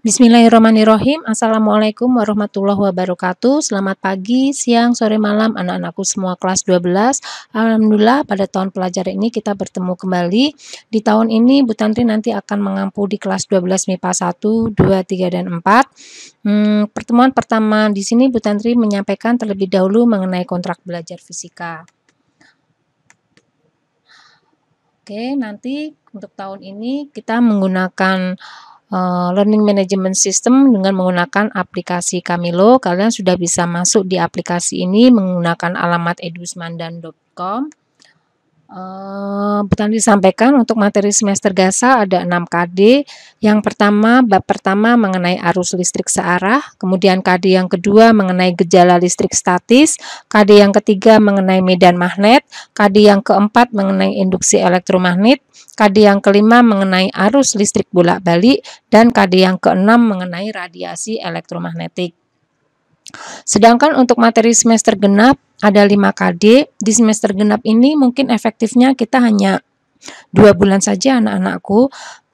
Bismillahirrahmanirrahim. Assalamualaikum warahmatullahi wabarakatuh. Selamat pagi, siang, sore, malam anak-anakku semua kelas 12. Alhamdulillah pada tahun pelajaran ini kita bertemu kembali. Di tahun ini Bu Tantri nanti akan mengampu di kelas 12 MIPA 1, 2, 3, dan 4. Pertemuan pertama di sini Bu Tantri menyampaikan terlebih dahulu mengenai kontrak belajar fisika. Oke, nanti untuk tahun ini kita menggunakan Learning Management System dengan menggunakan aplikasi Camilo. Kalian sudah bisa masuk di aplikasi ini menggunakan alamat edusmandan.com. Bu Tantri sampaikan untuk materi semester GASA ada 6 KD. Yang pertama, bab pertama mengenai arus listrik searah, kemudian KD yang kedua mengenai gejala listrik statis, KD yang ketiga mengenai medan magnet, KD yang keempat mengenai induksi elektromagnet, KD yang kelima mengenai arus listrik bolak-balik, dan KD yang keenam mengenai radiasi elektromagnetik. Sedangkan untuk materi semester genap ada 5 KD. Di semester genap ini mungkin efektifnya kita hanya 2 bulan saja anak-anakku.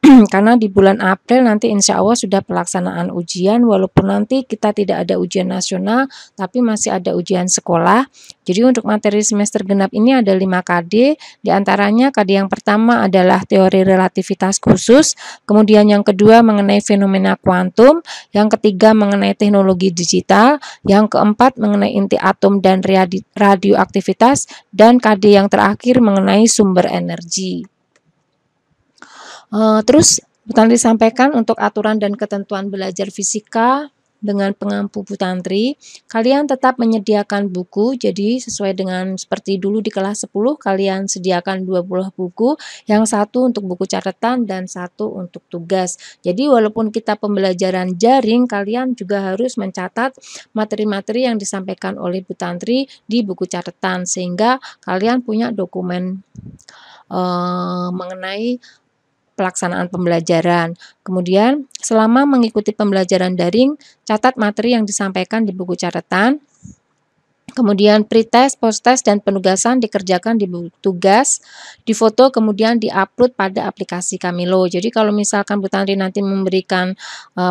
Karena di bulan April nanti insya Allah sudah pelaksanaan ujian, walaupun nanti kita tidak ada ujian nasional, tapi masih ada ujian sekolah. Jadi untuk materi semester genap ini ada 5 KD, diantaranya KD yang pertama adalah teori relativitas khusus, kemudian yang kedua mengenai fenomena kuantum, yang ketiga mengenai teknologi digital, yang keempat mengenai inti atom dan radioaktivitas, dan KD yang terakhir mengenai sumber energi. Terus Bu Tantri sampaikan untuk aturan dan ketentuan belajar fisika dengan pengampu Bu Tantri, kalian tetap menyediakan buku, jadi sesuai dengan seperti dulu di kelas 10, kalian sediakan 20 buku, yang satu untuk buku catatan dan satu untuk tugas. Jadi walaupun kita pembelajaran jaring, kalian juga harus mencatat materi-materi yang disampaikan oleh Bu Tantri di buku catatan, sehingga kalian punya dokumen mengenai pelaksanaan pembelajaran. Kemudian, selama mengikuti pembelajaran daring, catat materi yang disampaikan di buku catatan. Kemudian pretest, posttest, dan penugasan dikerjakan di buku tugas, difoto kemudian diupload pada aplikasi Camilo. Jadi kalau misalkan Bu Tantri nanti memberikan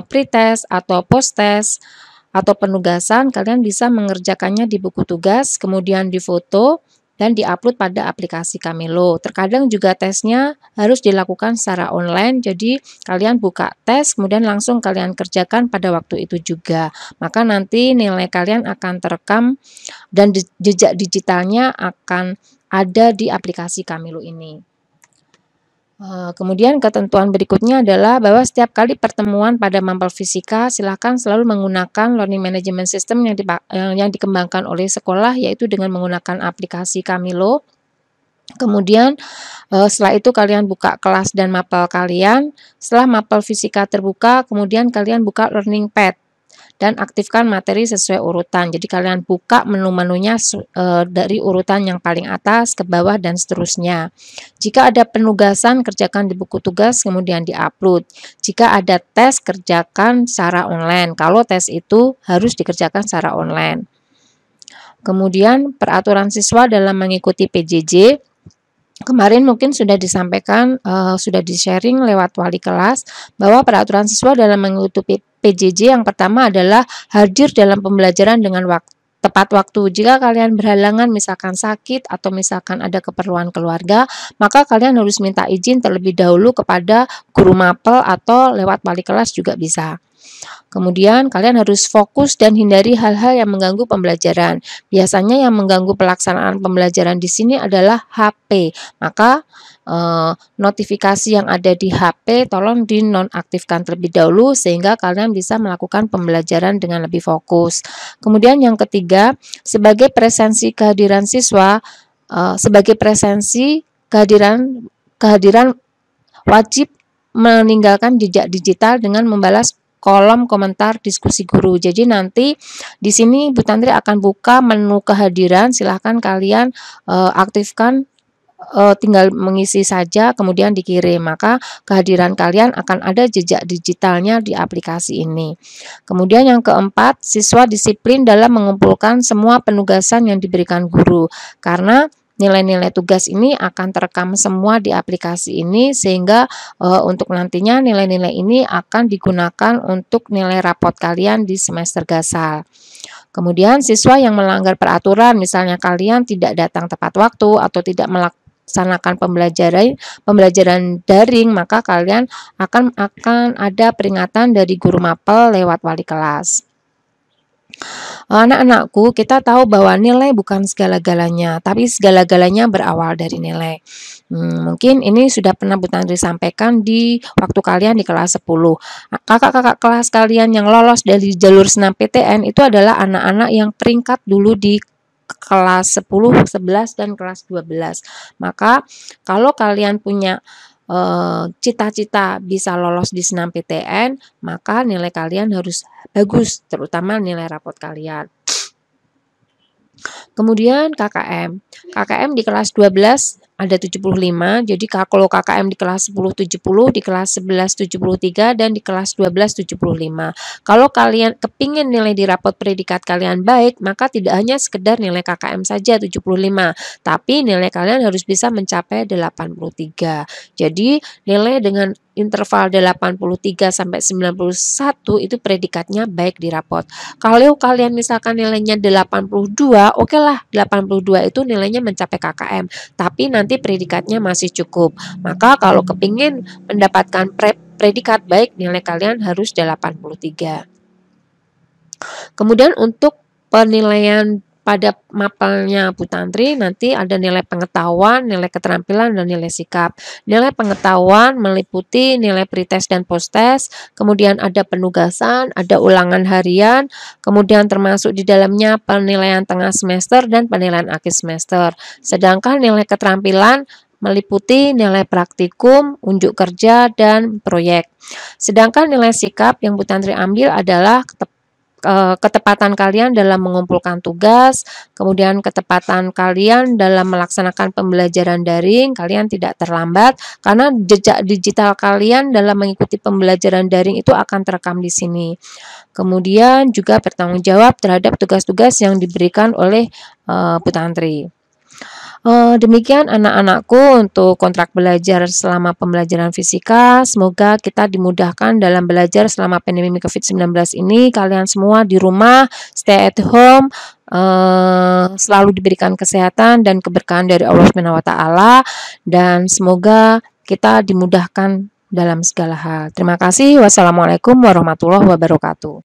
pretest atau posttest atau penugasan, kalian bisa mengerjakannya di buku tugas, kemudian difoto, dan diupload pada aplikasi Camilo. Terkadang juga tesnya harus dilakukan secara online, jadi kalian buka tes, kemudian langsung kalian kerjakan pada waktu itu juga. Maka nanti nilai kalian akan terekam dan jejak digitalnya akan ada di aplikasi Camilo ini. Kemudian ketentuan berikutnya adalah bahwa setiap kali pertemuan pada Mampel Fisika, silakan selalu menggunakan Learning Management System yang dikembangkan oleh sekolah, yaitu dengan menggunakan aplikasi Camilo. Kemudian setelah itu kalian buka kelas dan mapel kalian. Setelah mapel fisika terbuka, kemudian kalian buka learning pad dan aktifkan materi sesuai urutan. Jadi kalian buka menu-menunya dari urutan yang paling atas ke bawah dan seterusnya. Jika ada penugasan, kerjakan di buku tugas kemudian diupload. Jika ada tes, kerjakan secara online. Kalau tes itu harus dikerjakan secara online. Kemudian peraturan siswa dalam mengikuti PJJ. Kemarin mungkin sudah disampaikan, sudah di-sharing lewat wali kelas, bahwa peraturan siswa dalam mengikuti PJJ yang pertama adalah hadir dalam pembelajaran dengan tepat waktu. Jika kalian berhalangan misalkan sakit atau misalkan ada keperluan keluarga, maka kalian harus minta izin terlebih dahulu kepada guru mapel atau lewat wali kelas juga bisa. Kemudian kalian harus fokus dan hindari hal-hal yang mengganggu pembelajaran. Biasanya yang mengganggu pelaksanaan pembelajaran di sini adalah HP. Maka notifikasi yang ada di HP tolong dinonaktifkan terlebih dahulu sehingga kalian bisa melakukan pembelajaran dengan lebih fokus. Kemudian yang ketiga, sebagai presensi kehadiran siswa, kehadiran wajib meninggalkan jejak digital dengan membalas kolom komentar diskusi guru. Jadi nanti di sini Bu Tantri akan buka menu kehadiran, silahkan kalian aktifkan, tinggal mengisi saja kemudian dikirim, maka kehadiran kalian akan ada jejak digitalnya di aplikasi ini. Kemudian yang keempat, siswa disiplin dalam mengumpulkan semua penugasan yang diberikan guru, karena nilai-nilai tugas ini akan terekam semua di aplikasi ini sehingga untuk nantinya nilai-nilai ini akan digunakan untuk nilai rapot kalian di semester gasal. Kemudian siswa yang melanggar peraturan, misalnya kalian tidak datang tepat waktu atau tidak melaksanakan pembelajaran daring, maka kalian akan ada peringatan dari guru mapel lewat wali kelas. Anak-anakku, kita tahu bahwa nilai bukan segala-galanya, tapi segala-galanya berawal dari nilai. Mungkin ini sudah pernah Bu Tantri sampaikan di waktu kalian di kelas 10. Kakak-kakak kelas kalian yang lolos dari jalur senam PTN itu adalah anak-anak yang peringkat dulu di kelas 10, 11, dan kelas 12. Maka kalau kalian punya cita-cita bisa lolos di senam PTN, maka nilai kalian harus bagus, terutama nilai rapot kalian. Kemudian KKM. KKM di kelas 12 ada 75, jadi kalau KKM di kelas 10 70, di kelas 11 73, dan di kelas 12 75. Kalau kalian kepingin nilai di rapot predikat kalian baik, maka tidak hanya sekedar nilai KKM saja 75, tapi nilai kalian harus bisa mencapai 83. Jadi nilai dengan interval 83 sampai 91 itu predikatnya baik di rapot. Kalau kalian misalkan nilainya 82, oke lah 82 itu nilainya mencapai KKM, tapi nanti predikatnya masih cukup. Maka kalau kepingin mendapatkan predikat baik, nilai kalian harus 83. Kemudian untuk penilaian pada mapelnya Bu Tantri nanti ada nilai pengetahuan, nilai keterampilan, dan nilai sikap. Nilai pengetahuan meliputi nilai pretest dan posttest, kemudian ada penugasan, ada ulangan harian, kemudian termasuk di dalamnya penilaian tengah semester dan penilaian akhir semester. Sedangkan nilai keterampilan meliputi nilai praktikum, unjuk kerja, dan proyek. Sedangkan nilai sikap yang Bu Tantri ambil adalah ketepatan kalian dalam mengumpulkan tugas, kemudian ketepatan kalian dalam melaksanakan pembelajaran daring, kalian tidak terlambat karena jejak digital kalian dalam mengikuti pembelajaran daring itu akan terekam di sini. Kemudian juga bertanggung jawab terhadap tugas-tugas yang diberikan oleh Bu Tantri. Demikian anak-anakku untuk kontrak belajar selama pembelajaran fisika. Semoga kita dimudahkan dalam belajar selama pandemi COVID-19 ini. Kalian semua di rumah, stay at home, selalu diberikan kesehatan dan keberkahan dari Allah SWT, dan semoga kita dimudahkan dalam segala hal. Terima kasih. Wassalamualaikum warahmatullahi wabarakatuh.